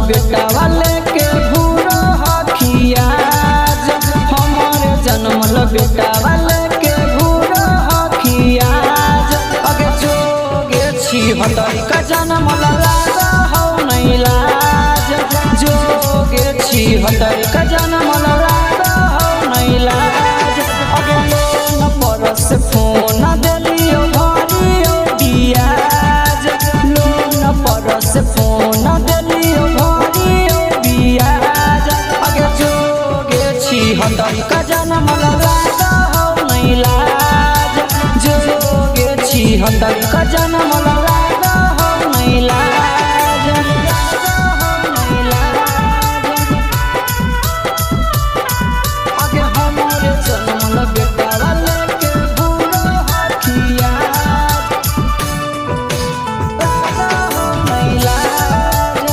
बेटा वाले के भूरो हखियाज हमारे जन्मल बेटा वाले के भूरो हखियाज अगे जोगे छी हतरी का जन्मल लागा हौ नहीं लाज जोगे छी हतरी का जन्मल लागा हौ नहीं लाज अगे लोन परस फोन देलियो भरियो बियाज लोन परस फोन देलियो भरियो बियाज अगे जोगे छी हतरी का जन्मल लागा हौ नहीं लाज जोगे छी हतरी का जन्मल लागा हौ नहीं लाज अगे हमारे जन्मल बेटा वाले के भूरो हखियाज नहीं लाज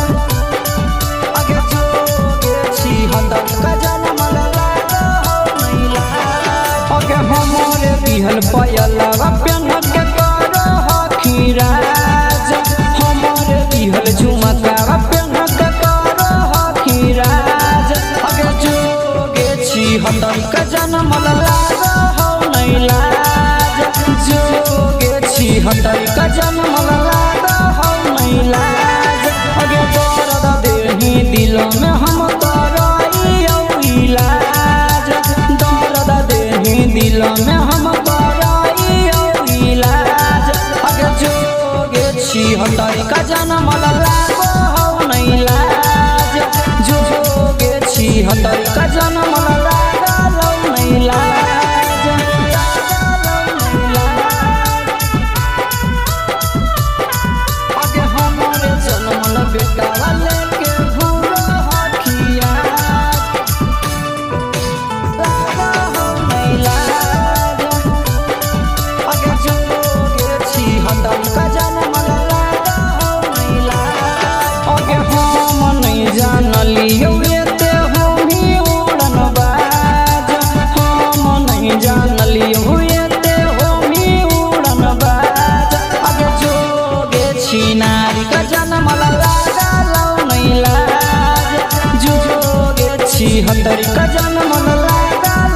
अगे जोगे छी हतरी का जन्मल लागा हौ नहीं लाज अगे हमारे बिहल पयलवा पेन के करो हखिराज हमारे बिहल झुमकावा पेन के करो हखिराज अगे जोगे छी हतरी का जन्मल लागा हौ नहीं लाज जोगे छी हतरी का जन्मल लागा हौ नहीं लाज अगे दर्द देही दिल में हम करइयो इलाज दर्द देही दिल में